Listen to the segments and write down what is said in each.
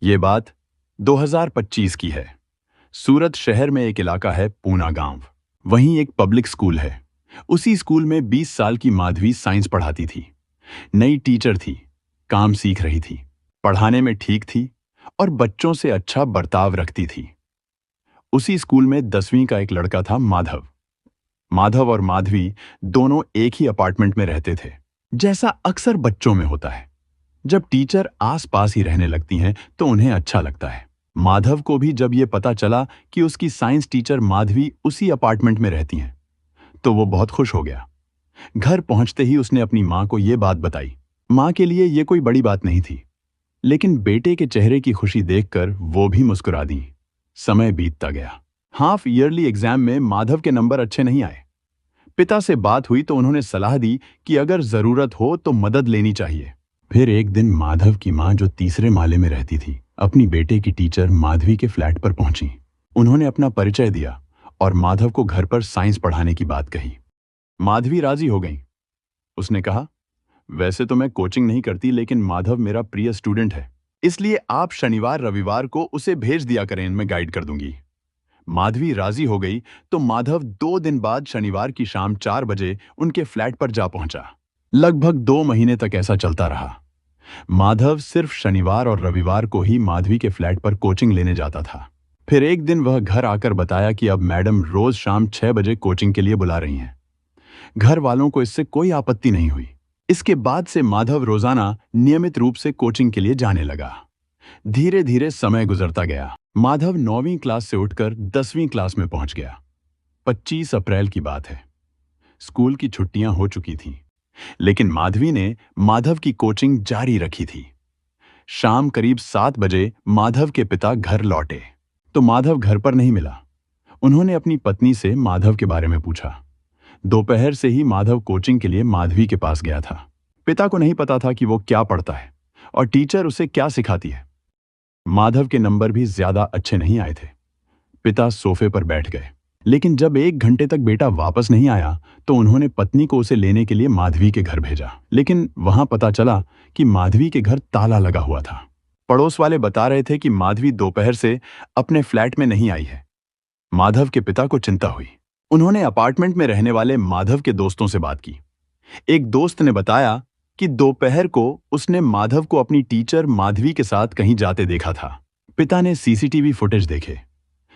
ये बात 2025 की है। सूरत शहर में एक इलाका है पूना गांव। वहीं एक पब्लिक स्कूल है। उसी स्कूल में 20 साल की माधवी साइंस पढ़ाती थी। नई टीचर थी, काम सीख रही थी, पढ़ाने में ठीक थी और बच्चों से अच्छा बर्ताव रखती थी। उसी स्कूल में 10वीं का एक लड़का था, माधव। माधव और माधवी दोनों एक ही अपार्टमेंट में रहते थे। जैसा अक्सर बच्चों में होता है, जब टीचर आस-पास ही रहने लगती हैं तो उन्हें अच्छा लगता है। माधव को भी जब ये पता चला कि उसकी साइंस टीचर माधवी उसी अपार्टमेंट में रहती हैं, तो वो बहुत खुश हो गया। घर पहुंचते ही उसने अपनी मां को ये बात बताई। मां के लिए ये कोई बड़ी बात नहीं थी, लेकिन बेटे के चेहरे की खुशी देखकर वो भी मुस्कुरा दी। समय बीतता गया। हाफ ईयरली एग्जाम में माधव के नंबर अच्छे नहीं आए। पिता से बात हुई तो उन्होंने सलाह दी कि अगर जरूरत हो तो मदद लेनी चाहिए। फिर एक दिन माधव की मां, जो तीसरे माले में रहती थी, अपनी बेटे की टीचर माधवी के फ्लैट पर पहुंची। उन्होंने अपना परिचय दिया और माधव को घर पर साइंस पढ़ाने की बात कही। माधवी राजी हो गई। उसने कहा, वैसे तो मैं कोचिंग नहीं करती, लेकिन माधव मेरा प्रिय स्टूडेंट है, इसलिए आप शनिवार रविवार को उसे भेज दिया करें, मैं गाइड कर दूंगी। माधवी राजी हो गई तो माधव 2 दिन बाद शनिवार की शाम 4 बजे उनके फ्लैट पर जा पहुंचा। लगभग 2 महीने तक ऐसा चलता रहा। माधव सिर्फ शनिवार और रविवार को ही माधवी के फ्लैट पर कोचिंग लेने जाता था। फिर एक दिन वह घर आकर बताया कि अब मैडम रोज शाम 6 बजे कोचिंग के लिए बुला रही हैं। घर वालों को इससे कोई आपत्ति नहीं हुई। इसके बाद से माधव रोजाना नियमित रूप से कोचिंग के लिए जाने लगा। धीरे धीरे समय गुजरता गया। माधव 9वीं क्लास से उठकर 10वीं क्लास में पहुंच गया। 25 अप्रैल की बात है। स्कूल की छुट्टियां हो चुकी थीं, लेकिन माधवी ने माधव की कोचिंग जारी रखी थी। शाम करीब 7 बजे माधव के पिता घर लौटे तो माधव घर पर नहीं मिला। उन्होंने अपनी पत्नी से माधव के बारे में पूछा। दोपहर से ही माधव कोचिंग के लिए माधवी के पास गया था। पिता को नहीं पता था कि वो क्या पढ़ता है और टीचर उसे क्या सिखाती है। माधव के नंबर भी ज्यादा अच्छे नहीं आए थे। पिता सोफे पर बैठ गए, लेकिन जब 1 घंटे तक बेटा वापस नहीं आया तो उन्होंने पत्नी को उसे लेने के लिए माधवी के घर भेजा। लेकिन वहां पता चला कि माधवी के घर ताला लगा हुआ था। पड़ोस वाले बता रहे थे कि माधवी दोपहर से अपने फ्लैट में नहीं आई है। माधव के पिता को चिंता हुई। उन्होंने अपार्टमेंट में रहने वाले माधव के दोस्तों से बात की। एक दोस्त ने बताया कि दोपहर को उसने माधव को अपनी टीचर माधवी के साथ कहीं जाते देखा था। पिता ने सीसीटीवी फुटेज देखे।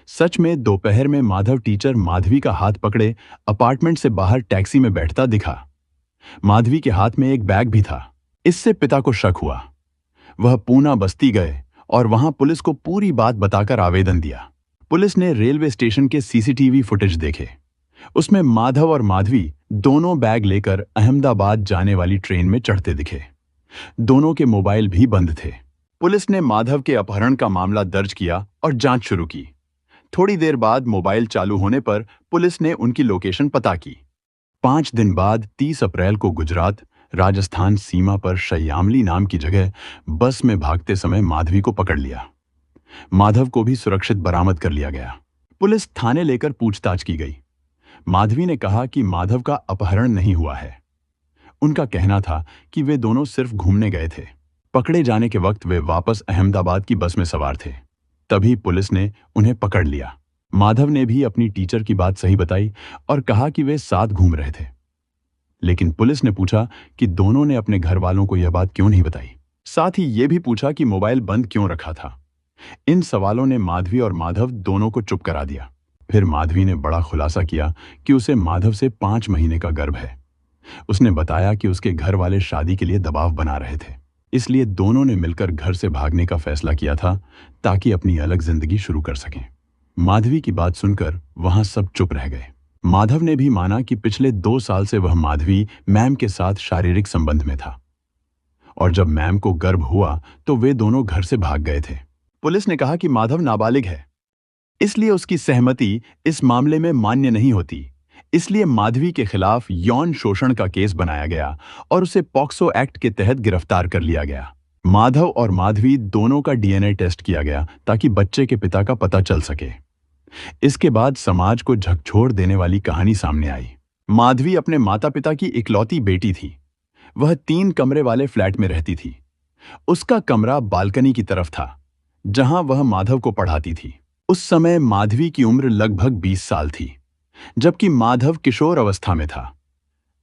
सच में दोपहर में माधव टीचर माधवी का हाथ पकड़े अपार्टमेंट से बाहर टैक्सी में बैठता दिखा। माधवी के हाथ में एक बैग भी था। इससे पिता को शक हुआ। वह पूना बस्ती गए और वहां पुलिस को पूरी बात बताकर आवेदन दिया। पुलिस ने रेलवे स्टेशन के सीसीटीवी फुटेज देखे। उसमें माधव और माधवी दोनों बैग लेकर अहमदाबाद जाने वाली ट्रेन में चढ़ते दिखे। दोनों के मोबाइल भी बंद थे। पुलिस ने माधव के अपहरण का मामला दर्ज किया और जांच शुरू की। थोड़ी देर बाद मोबाइल चालू होने पर पुलिस ने उनकी लोकेशन पता की। 5 दिन बाद 30 अप्रैल को गुजरात राजस्थान सीमा पर शयामली नाम की जगह बस में भागते समय माधवी को पकड़ लिया। माधव को भी सुरक्षित बरामद कर लिया गया। पुलिस थाने लेकर पूछताछ की गई। माधवी ने कहा कि माधव का अपहरण नहीं हुआ है। उनका कहना था कि वे दोनों सिर्फ घूमने गए थे। पकड़े जाने के वक्त वे वापस अहमदाबाद की बस में सवार थे। तभी पुलिस ने उन्हें पकड़ लिया। माधव ने भी अपनी टीचर की बात सही बताई और कहा कि वे साथ घूम रहे थे। लेकिन पुलिस ने पूछा कि दोनों ने अपने घर वालों को यह बात क्यों नहीं बताई। साथ ही ये भी पूछा कि मोबाइल बंद क्यों रखा था। इन सवालों ने माधवी और माधव दोनों को चुप करा दिया। फिर माधवी ने बड़ा खुलासा किया कि उसे माधव से 5 महीने का गर्भ है। उसने बताया कि उसके घर वाले शादी के लिए दबाव बना रहे थे, इसलिए दोनों ने मिलकर घर से भागने का फैसला किया था ताकि अपनी अलग जिंदगी शुरू कर सकें। माधवी की बात सुनकर वहां सब चुप रह गए। माधव ने भी माना कि पिछले 2 साल से वह माधवी मैम के साथ शारीरिक संबंध में था और जब मैम को गर्भ हुआ तो वे दोनों घर से भाग गए थे। पुलिस ने कहा कि माधव नाबालिग है, इसलिए उसकी सहमति इस मामले में मान्य नहीं होती। इसलिए माधवी के खिलाफ यौन शोषण का केस बनाया गया और उसे पॉक्सो एक्ट के तहत गिरफ्तार कर लिया गया। माधव और माधवी दोनों का डीएनए टेस्ट किया गया ताकि बच्चे के पिता का पता चल सके। इसके बाद समाज को झकझोर देने वाली कहानी सामने आई। माधवी अपने माता पिता की इकलौती बेटी थी। वह 3 कमरे वाले फ्लैट में रहती थी। उसका कमरा बालकनी की तरफ था, जहां वह माधव को पढ़ाती थी। उस समय माधवी की उम्र लगभग 20 साल थी, जबकि माधव किशोर अवस्था में था।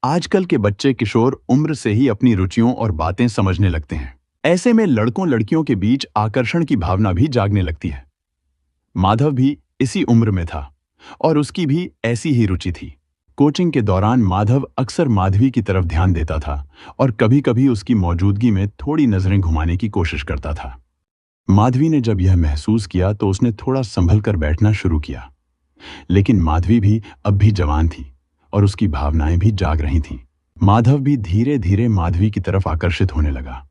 आजकल के बच्चे किशोर उम्र से ही अपनी रुचियों और बातें समझने लगते हैं। ऐसे में लड़कों लड़कियों के बीच आकर्षण की भावना भी जागने लगती है। माधव भी इसी उम्र में था और उसकी भी ऐसी ही रुचि थी। कोचिंग के दौरान माधव अक्सर माधवी की तरफ ध्यान देता था और कभी-कभी उसकी मौजूदगी में थोड़ी नजरें घुमाने की कोशिश करता था। माधवी ने जब यह महसूस किया तो उसने थोड़ा संभल कर बैठना शुरू किया। लेकिन माधवी भी अब भी जवान थी और उसकी भावनाएं भी जाग रही थीं। माधव भी धीरे धीरे माधवी की तरफ आकर्षित होने लगा।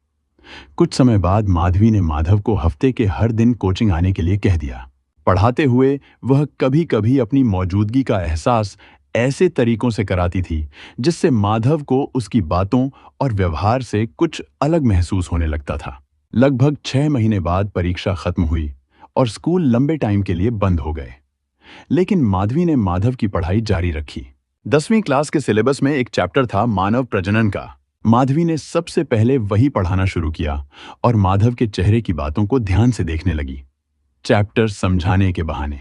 कुछ समय बाद माधवी ने माधव को हफ्ते के हर दिन कोचिंग आने के लिए कह दिया। पढ़ाते हुए वह कभी कभी अपनी मौजूदगी का एहसास ऐसे तरीकों से कराती थी जिससे माधव को उसकी बातों और व्यवहार से कुछ अलग महसूस होने लगता था। लगभग 6 महीने बाद परीक्षा खत्म हुई और स्कूल लंबे टाइम के लिए बंद हो गए। लेकिन माधवी ने माधव की पढ़ाई जारी रखी। 10वीं क्लास के सिलेबस में एक चैप्टर था मानव प्रजनन का। माधवी ने सबसे पहले वही पढ़ाना शुरू किया और माधव के चेहरे की बातों को ध्यान से देखने लगी। चैप्टर समझाने के बहाने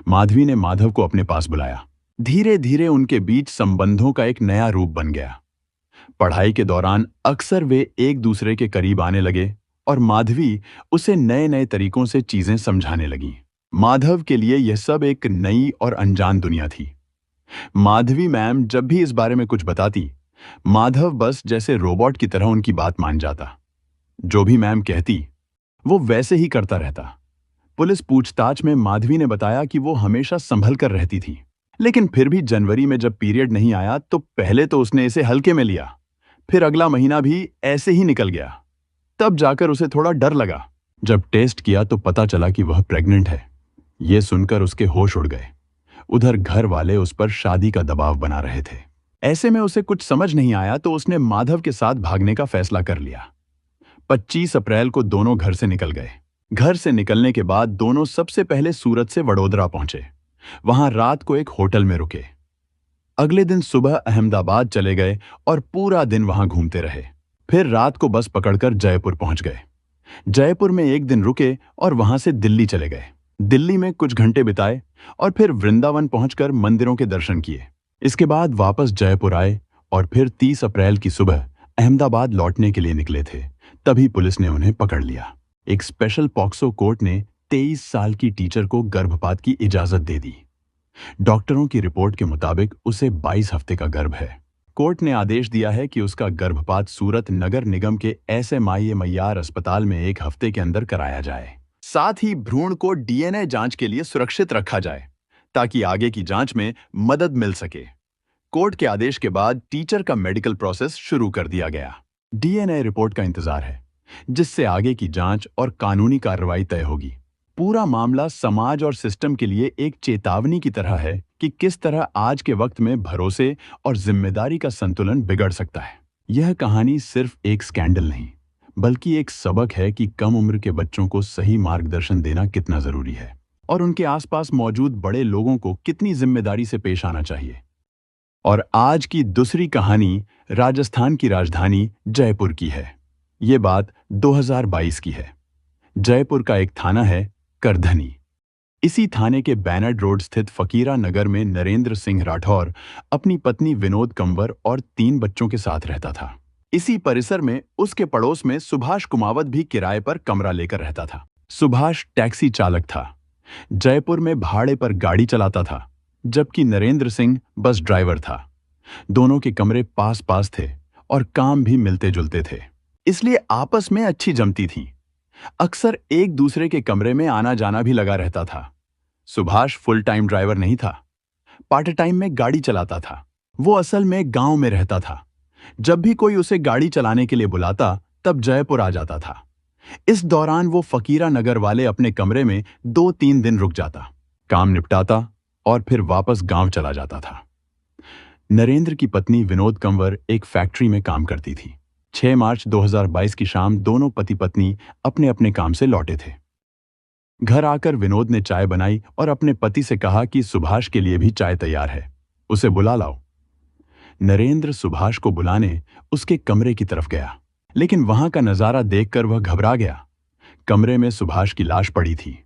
माधवी ने माधव को अपने पास बुलाया। धीरे धीरे उनके बीच संबंधों का एक नया रूप बन गया। पढ़ाई के दौरान अक्सर वे एक दूसरे के करीब आने लगे और माधवी उसे नए नए तरीकों से चीजें समझाने लगी। माधव के लिए यह सब एक नई और अनजान दुनिया थी। माधवी मैम जब भी इस बारे में कुछ बताती, माधव बस जैसे रोबोट की तरह उनकी बात मान जाता। जो भी मैम कहती वो वैसे ही करता रहता। पुलिस पूछताछ में माधवी ने बताया कि वो हमेशा संभल कर रहती थी, लेकिन फिर भी जनवरी में जब पीरियड नहीं आया तो पहले तो उसने इसे हल्के में लिया, फिर अगला महीना भी ऐसे ही निकल गया। तब जाकर उसे थोड़ा डर लगा। जब टेस्ट किया तो पता चला कि वह प्रेग्नेंट है। ये सुनकर उसके होश उड़ गए। उधर घर वाले उस पर शादी का दबाव बना रहे थे। ऐसे में उसे कुछ समझ नहीं आया तो उसने माधव के साथ भागने का फैसला कर लिया। 25 अप्रैल को दोनों घर से निकल गए। घर से निकलने के बाद दोनों सबसे पहले सूरत से वडोदरा पहुंचे। वहां रात को एक होटल में रुके। अगले दिन सुबह अहमदाबाद चले गए और पूरा दिन वहां घूमते रहे। फिर रात को बस पकड़कर जयपुर पहुंच गए। जयपुर में एक दिन रुके और वहां से दिल्ली चले गए। दिल्ली में कुछ घंटे बिताए और फिर वृंदावन पहुंचकर मंदिरों के दर्शन किए। इसके बाद वापस जयपुर आए और फिर 30 अप्रैल की सुबह अहमदाबाद लौटने के लिए निकले थे। तभी पुलिस ने उन्हें पकड़ लिया। एक स्पेशल पॉक्सो कोर्ट ने 23 साल की टीचर को गर्भपात की इजाजत दे दी। डॉक्टरों की रिपोर्ट के मुताबिक उसे 22 हफ्ते का गर्भ है। कोर्ट ने आदेश दिया है कि उसका गर्भपात सूरत नगर निगम के SMIA अस्पताल में 1 हफ्ते के अंदर कराया जाए। साथ ही भ्रूण को DNA जांच के लिए सुरक्षित रखा जाए ताकि आगे की जांच में मदद मिल सके। कोर्ट के आदेश के बाद टीचर का मेडिकल प्रोसेस शुरू कर दिया गया। DNA रिपोर्ट का इंतजार है, जिससे आगे की जांच और कानूनी कार्रवाई तय होगी। पूरा मामला समाज और सिस्टम के लिए एक चेतावनी की तरह है कि किस तरह आज के वक्त में भरोसे और जिम्मेदारी का संतुलन बिगड़ सकता है। यह कहानी सिर्फ एक स्कैंडल नहीं, बल्कि एक सबक है कि कम उम्र के बच्चों को सही मार्गदर्शन देना कितना जरूरी है और उनके आसपास मौजूद बड़े लोगों को कितनी जिम्मेदारी से पेश आना चाहिए। और आज की दूसरी कहानी राजस्थान की राजधानी जयपुर की है। ये बात 2022 की है। जयपुर का एक थाना है करधनी। इसी थाने के बैनर्ड रोड स्थित फकीरा नगर में नरेंद्र सिंह राठौर अपनी पत्नी विनोद कंवर और 3 बच्चों के साथ रहता था। इसी परिसर में उसके पड़ोस में सुभाष कुमावत भी किराए पर कमरा लेकर रहता था। सुभाष टैक्सी चालक था, जयपुर में भाड़े पर गाड़ी चलाता था, जबकि नरेंद्र सिंह बस ड्राइवर था। दोनों के कमरे पास पास थे और काम भी मिलते जुलते थे, इसलिए आपस में अच्छी जमती थी। अक्सर एक दूसरे के कमरे में आना जाना भी लगा रहता था। सुभाष फुल टाइम ड्राइवर नहीं था, पार्ट टाइम में गाड़ी चलाता था। वो असल में गांव में रहता था। जब भी कोई उसे गाड़ी चलाने के लिए बुलाता, तब जयपुर आ जाता था। इस दौरान वो फकीरा नगर वाले अपने कमरे में 2-3 दिन रुक जाता, काम निपटाता और फिर वापस गांव चला जाता था। नरेंद्र की पत्नी विनोद कंवर एक फैक्ट्री में काम करती थी। 6 मार्च 2022 की शाम दोनों पति पत्नी अपने अपने काम से लौटे थे। घर आकर विनोद ने चाय बनाई और अपने पति से कहा कि सुभाष के लिए भी चाय तैयार है, उसे बुला लाओ। नरेंद्र सुभाष को बुलाने उसके कमरे की तरफ गया, लेकिन वहां का नजारा देखकर वह घबरा गया, कमरे में सुभाष की लाश पड़ी थी।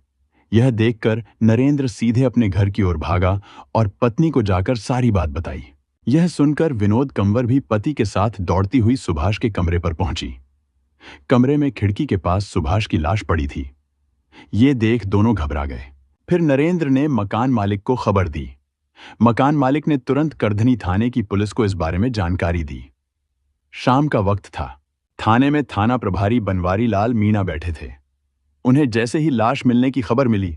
यह देखकर नरेंद्र सीधे अपने घर की ओर भागा और पत्नी को जाकर सारी बात बताई। यह सुनकर विनोद कंवर भी पति के साथ दौड़ती हुई सुभाष के कमरे पर पहुंची। कमरे में खिड़की के पास सुभाष की लाश पड़ी थी। ये देख दोनों घबरा गए। फिर नरेंद्र ने मकान मालिक को खबर दी। मकान मालिक ने तुरंत करधनी थाने की पुलिस को इस बारे में जानकारी दी। शाम का वक्त था। थाने में थाना प्रभारी बनवारी लाल मीणा बैठे थे। उन्हें जैसे ही लाश मिलने की खबर मिली,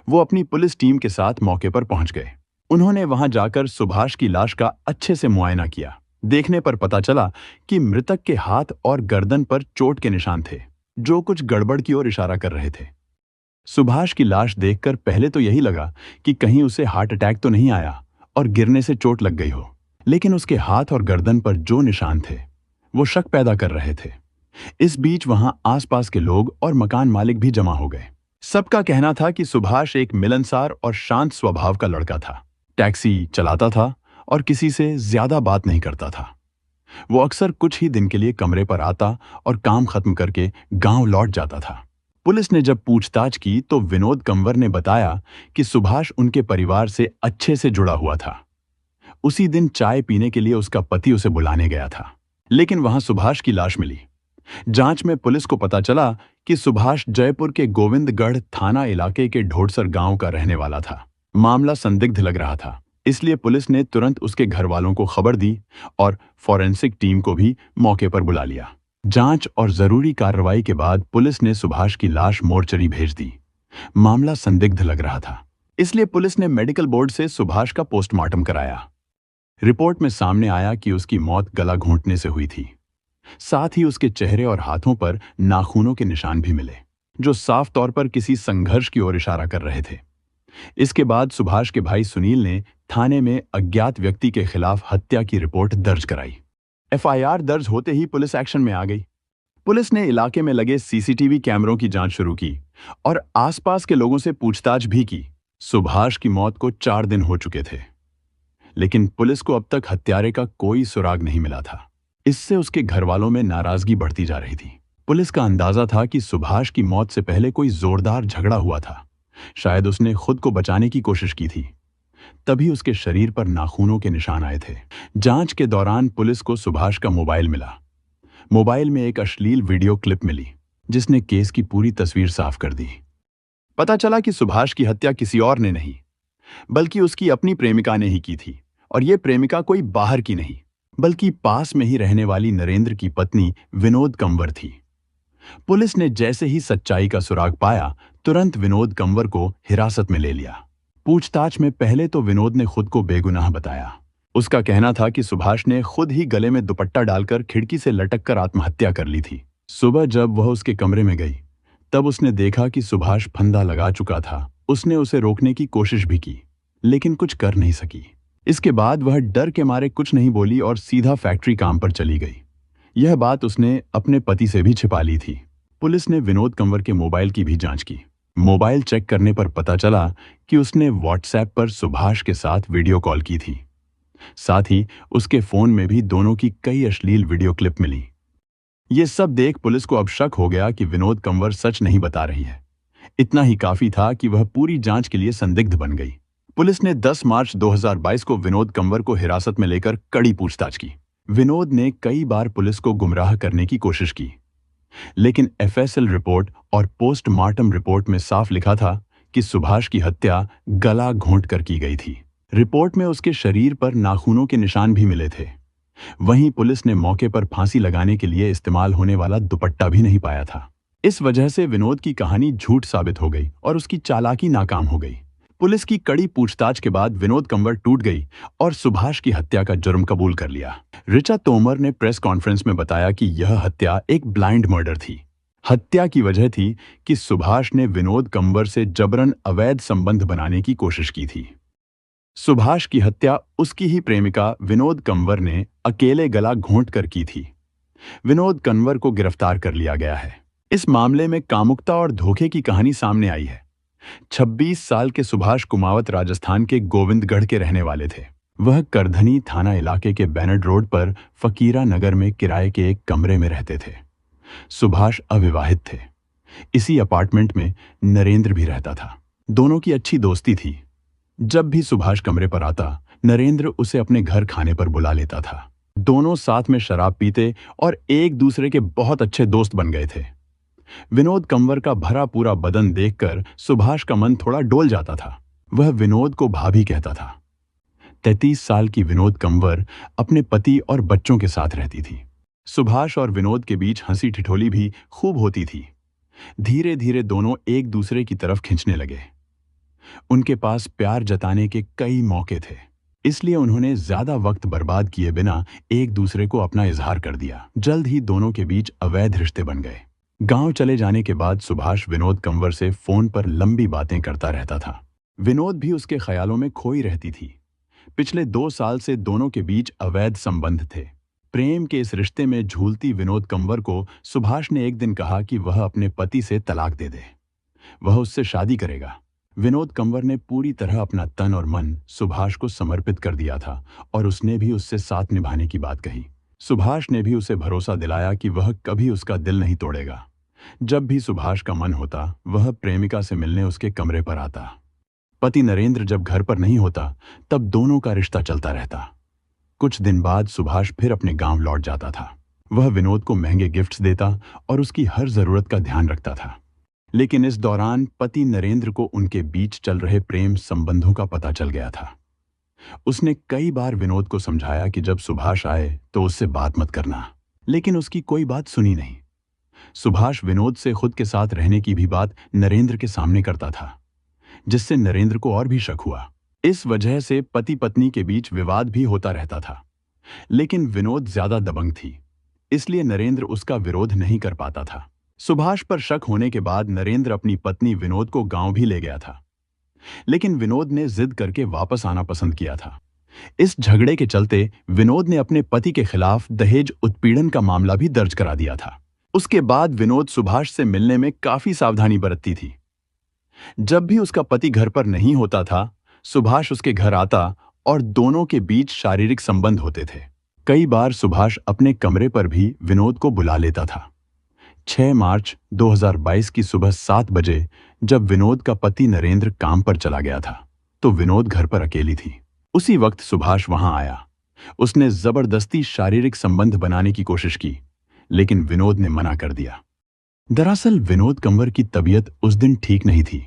वो अपनी पुलिस टीम के साथ मौके पर पहुंच गए। उन्होंने वहां जाकर सुभाष की लाश का अच्छे से मुआयना किया। देखने पर पता चला कि मृतक के हाथ और गर्दन पर चोट के निशान थे, जो कुछ गड़बड़ की ओर इशारा कर रहे थे। सुभाष की लाश देखकर पहले तो यही लगा कि कहीं उसे हार्ट अटैक तो नहीं आया और गिरने से चोट लग गई हो, लेकिन उसके हाथ और गर्दन पर जो निशान थे वो शक पैदा कर रहे थे। इस बीच वहां आसपास के लोग और मकान मालिक भी जमा हो गए। सबका कहना था कि सुभाष एक मिलनसार और शांत स्वभाव का लड़का था। टैक्सी चलाता था और किसी से ज्यादा बात नहीं करता था। वो अक्सर कुछ ही दिन के लिए कमरे पर आता और काम खत्म करके गांव लौट जाता था। पुलिस ने जब पूछताछ की तो विनोद कंवर ने बताया कि सुभाष उनके परिवार से अच्छे से जुड़ा हुआ था। उसी दिन चाय पीने के लिए उसका पति उसे बुलाने गया था, लेकिन वहां सुभाष की लाश मिली। जांच में पुलिस को पता चला कि सुभाष जयपुर के गोविंदगढ़ थाना इलाके के ढोडसर गांव का रहने वाला था। मामला संदिग्ध लग रहा था, इसलिए पुलिस ने तुरंत उसके घर वालों को खबर दी और फॉरेंसिक टीम को भी मौके पर बुला लिया। जांच और जरूरी कार्रवाई के बाद पुलिस ने सुभाष की लाश मोर्चरी भेज दी। मामला संदिग्ध लग रहा था, इसलिए पुलिस ने मेडिकल बोर्ड से सुभाष का पोस्टमार्टम कराया। रिपोर्ट में सामने आया कि उसकी मौत गला घोंटने से हुई थी। साथ ही उसके चेहरे और हाथों पर नाखूनों के निशान भी मिले, जो साफ तौर पर किसी संघर्ष की ओर इशारा कर रहे थे। इसके बाद सुभाष के भाई सुनील ने थाने में अज्ञात व्यक्ति के खिलाफ हत्या की रिपोर्ट दर्ज कराई। एफआईआर दर्ज होते ही पुलिस एक्शन में आ गई। पुलिस ने इलाके में लगे सीसीटीवी कैमरों की जांच शुरू की और आसपास के लोगों से पूछताछ भी की। सुभाष की मौत को 4 दिन हो चुके थे, लेकिन पुलिस को अब तक हत्यारे का कोई सुराग नहीं मिला था। इससे उसके घर वालों में नाराजगी बढ़ती जा रही थी। पुलिस का अंदाजा था कि सुभाष की मौत से पहले कोई जोरदार झगड़ा हुआ था। शायद उसने खुद को बचाने की कोशिश की थी, तभी उसके शरीर पर नाखूनों के निशान आए थे। जांच के दौरान पुलिस को सुभाष का मोबाइल मिला। मोबाइल में एक अश्लील वीडियो क्लिप मिली, जिसने केस की पूरी तस्वीर साफ कर दी। पता चला कि सुभाष की हत्या किसी और ने नहीं, बल्कि उसकी अपनी प्रेमिका ने ही की थी, और ये प्रेमिका कोई बाहर की नहीं, बल्कि पास में ही रहने वाली नरेंद्र की पत्नी विनोद कंवर थी। पुलिस ने जैसे ही सच्चाई का सुराग पाया, तुरंत विनोद कंवर को हिरासत में ले लिया। पूछताछ में पहले तो विनोद ने खुद को बेगुनाह बताया। उसका कहना था कि सुभाष ने खुद ही गले में दुपट्टा डालकर खिड़की से लटककर आत्महत्या कर ली थी। सुबह जब वह उसके कमरे में गई, तब उसने देखा कि सुभाष फंदा लगा चुका था। उसने उसे रोकने की कोशिश भी की, लेकिन कुछ कर नहीं सकी। इसके बाद वह डर के मारे कुछ नहीं बोली और सीधा फैक्ट्री काम पर चली गई। यह बात उसने अपने पति से भी छिपा ली थी। पुलिस ने विनोद कंवर के मोबाइल की भी जांच की। मोबाइल चेक करने पर पता चला कि उसने व्हाट्सएप पर सुभाष के साथ वीडियो कॉल की थी। साथ ही उसके फोन में भी दोनों की कई अश्लील वीडियो क्लिप मिली। ये सब देख पुलिस को अब शक हो गया कि विनोद कंवर सच नहीं बता रही है। इतना ही काफी था कि वह पूरी जांच के लिए संदिग्ध बन गई। पुलिस ने 10 मार्च 2022 को विनोद कंवर को हिरासत में लेकर कड़ी पूछताछ की। विनोद ने कई बार पुलिस को गुमराह करने की कोशिश की, लेकिन एफएसएल रिपोर्ट और पोस्टमार्टम रिपोर्ट में साफ लिखा था कि सुभाष की हत्या गला घोंटकर की गई थी। रिपोर्ट में उसके शरीर पर नाखूनों के निशान भी मिले थे। वहीं पुलिस ने मौके पर फांसी लगाने के लिए इस्तेमाल होने वाला दुपट्टा भी नहीं पाया था। इस वजह से विनोद की कहानी झूठ साबित हो गई और उसकी चालाकी नाकाम हो गई। पुलिस की कड़ी पूछताछ के बाद विनोद कंवर टूट गई और सुभाष की हत्या का जुर्म कबूल कर लिया। ऋचा तोमर ने प्रेस कॉन्फ्रेंस में बताया कि यह हत्या एक ब्लाइंड मर्डर थी। हत्या की वजह थी कि सुभाष ने विनोद कंवर से जबरन अवैध संबंध बनाने की कोशिश की थी। सुभाष की हत्या उसकी ही प्रेमिका विनोद कंवर ने अकेले गला घोंट कर की थी। विनोद कंवर को गिरफ्तार कर लिया गया है। इस मामले में कामुकता और धोखे की कहानी सामने आई है। 26 साल के सुभाष कुमावत राजस्थान के गोविंदगढ़ के रहने वाले थे। वह करधनी थाना इलाके के बैनर्ड रोड पर फकीरा नगर में किराए के एक कमरे में रहते थे। सुभाष अविवाहित थे। इसी अपार्टमेंट में नरेंद्र भी रहता था। दोनों की अच्छी दोस्ती थी। जब भी सुभाष कमरे पर आता, नरेंद्र उसे अपने घर खाने पर बुला लेता था। दोनों साथ में शराब पीते और एक दूसरे के बहुत अच्छे दोस्त बन गए थे। विनोद कंवर का भरा पूरा बदन देखकर सुभाष का मन थोड़ा डोल जाता था। वह विनोद को भाभी कहता था। 33 साल की विनोद कंवर अपने पति और बच्चों के साथ रहती थी। सुभाष और विनोद के बीच हंसी ठिठोली भी खूब होती थी। धीरे धीरे दोनों एक दूसरे की तरफ खिंचने लगे। उनके पास प्यार जताने के कई मौके थे, इसलिए उन्होंने ज्यादा वक्त बर्बाद किए बिना एक दूसरे को अपना इजहार कर दिया। जल्द ही दोनों के बीच अवैध रिश्ते बन गए। गांव चले जाने के बाद सुभाष विनोद कंवर से फोन पर लंबी बातें करता रहता था। विनोद भी उसके ख्यालों में खोई रहती थी। पिछले 2 साल से दोनों के बीच अवैध संबंध थे। प्रेम के इस रिश्ते में झूलती विनोद कंवर को सुभाष ने एक दिन कहा कि वह अपने पति से तलाक दे दे। वह उससे शादी करेगा। विनोद कंवर ने पूरी तरह अपना तन और मन सुभाष को समर्पित कर दिया था और उसने भी उससे साथ निभाने की बात कही। सुभाष ने भी उसे भरोसा दिलाया कि वह कभी उसका दिल नहीं तोड़ेगा। जब भी सुभाष का मन होता, वह प्रेमिका से मिलने उसके कमरे पर आता। पति नरेंद्र जब घर पर नहीं होता, तब दोनों का रिश्ता चलता रहता। कुछ दिन बाद सुभाष फिर अपने गांव लौट जाता था। वह विनोद को महंगे गिफ्ट्स देता और उसकी हर जरूरत का ध्यान रखता था। लेकिन इस दौरान पति नरेंद्र को उनके बीच चल रहे प्रेम संबंधों का पता चल गया था। उसने कई बार विनोद को समझाया कि जब सुभाष आए तो उससे बात मत करना, लेकिन उसकी कोई बात सुनी नहीं। सुभाष विनोद से खुद के साथ रहने की भी बात नरेंद्र के सामने करता था, जिससे नरेंद्र को और भी शक हुआ। इस वजह से पति पत्नी के बीच विवाद भी होता रहता था। लेकिन विनोद ज्यादा दबंग थी, इसलिए नरेंद्र उसका विरोध नहीं कर पाता था। सुभाष पर शक होने के बाद नरेंद्र अपनी पत्नी विनोद को गांव भी ले गया था, लेकिन विनोद ने जिद करके वापस आना पसंद किया था। इस झगड़े के चलते विनोद ने अपने पति के खिलाफ दहेज उत्पीड़न का मामला भी दर्ज करा दिया था। उसके बाद विनोद सुभाष से मिलने में काफी सावधानी बरतती थी। जब भी उसका पति घर पर नहीं होता था, सुभाष उसके घर आता और दोनों के बीच शारीरिक संबंध होते थे। कई बार सुभाष अपने कमरे पर भी विनोद को बुला लेता था। 6 मार्च 2022 की सुबह 7 बजे जब विनोद का पति नरेंद्र काम पर चला गया था, तो विनोद घर पर अकेली थी। उसी वक्त सुभाष वहां आया। उसने जबरदस्ती शारीरिक संबंध बनाने की कोशिश की, लेकिन विनोद ने मना कर दिया। दरअसल विनोद कंवर की तबीयत उस दिन ठीक नहीं थी,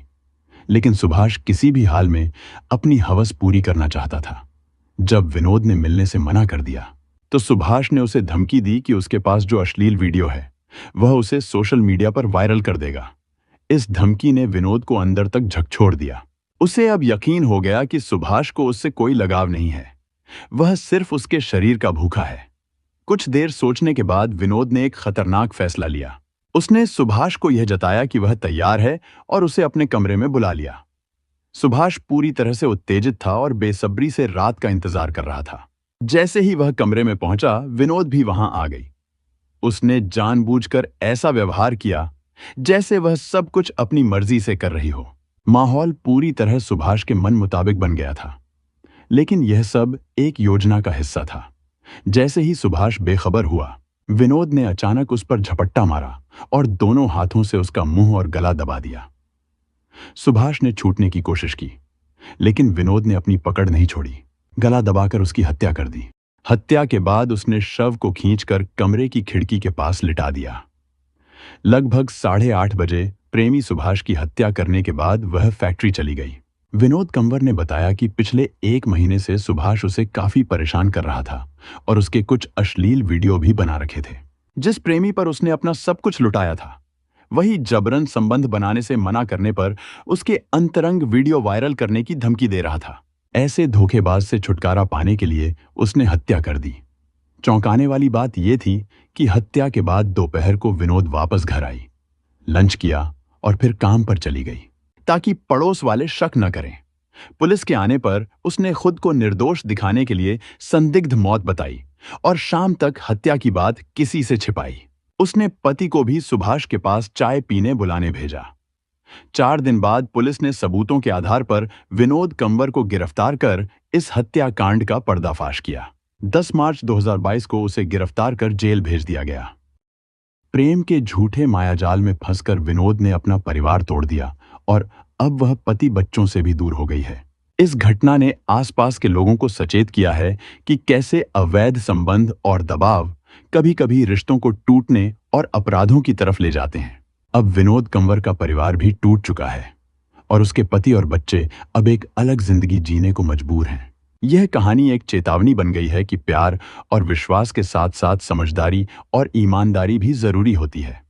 लेकिन सुभाष किसी भी हाल में अपनी हवस पूरी करना चाहता था। जब विनोद ने मिलने से मना कर दिया, तो सुभाष ने उसे धमकी दी कि उसके पास जो अश्लील वीडियो है वह उसे सोशल मीडिया पर वायरल कर देगा। इस धमकी ने विनोद को अंदर तक झकझोर दिया। उसे अब यकीन हो गया कि सुभाष को उससे कोई लगाव नहीं है, वह सिर्फ उसके शरीर का भूखा है। कुछ देर सोचने के बाद विनोद ने एक खतरनाक फैसला लिया। उसने सुभाष को यह जताया कि वह तैयार है और उसे अपने कमरे में बुला लिया। सुभाष पूरी तरह से उत्तेजित था और बेसब्री से रात का इंतजार कर रहा था। जैसे ही वह कमरे में पहुंचा, विनोद भी वहां आ गई। उसने जानबूझकर ऐसा व्यवहार किया जैसे वह सब कुछ अपनी मर्जी से कर रही हो। माहौल पूरी तरह सुभाष के मन मुताबिक बन गया था, लेकिन यह सब एक योजना का हिस्सा था। जैसे ही सुभाष बेखबर हुआ, विनोद ने अचानक उस पर झपट्टा मारा और दोनों हाथों से उसका मुंह और गला दबा दिया। सुभाष ने छूटने की कोशिश की, लेकिन विनोद ने अपनी पकड़ नहीं छोड़ी। गला दबाकर उसकी हत्या कर दी। हत्या के बाद उसने शव को खींचकर कमरे की खिड़की के पास लिटा दिया। लगभग 8:30 बजे प्रेमी सुभाष की हत्या करने के बाद वह फैक्ट्री चली गई। विनोद कंवर ने बताया कि पिछले 1 महीने से सुभाष उसे काफी परेशान कर रहा था और उसके कुछ अश्लील वीडियो भी बना रखे थे। जिस प्रेमी पर उसने अपना सब कुछ लुटाया था, वही जबरन संबंध बनाने से मना करने पर उसके अंतरंग वीडियो वायरल करने की धमकी दे रहा था। ऐसे धोखेबाज से छुटकारा पाने के लिए उसने हत्या कर दी। चौंकाने वाली बात यह थी कि हत्या के बाद दोपहर को विनोद वापस घर आई, लंच किया और फिर काम पर चली गई, ताकि पड़ोस वाले शक न करें। पुलिस के आने पर उसने खुद को निर्दोष दिखाने के लिए संदिग्ध मौत बताई और शाम तक हत्या की बात किसी से छिपाई। उसने पति को भी सुभाष के पास चाय पीने बुलाने भेजा। 4 दिन बाद पुलिस ने सबूतों के आधार पर विनोद कंवर को गिरफ्तार कर इस हत्याकांड का पर्दाफाश किया। 10 मार्च 2022 को उसे गिरफ्तार कर जेल भेज दिया गया। प्रेम के झूठे मायाजाल में फंसकर विनोद ने अपना परिवार तोड़ दिया और अब वह पति बच्चों से भी दूर हो गई है। इस घटना ने आसपास के लोगों को सचेत किया है कि कैसे अवैध संबंध और दबाव कभी-कभी रिश्तों को टूटने और अपराधों की तरफ ले जाते हैं। अब विनोद कंवर का परिवार भी टूट चुका है और उसके पति और बच्चे अब एक अलग जिंदगी जीने को मजबूर हैं। यह कहानी एक चेतावनी बन गई है कि प्यार और विश्वास के साथ-साथ समझदारी और ईमानदारी भी जरूरी होती है।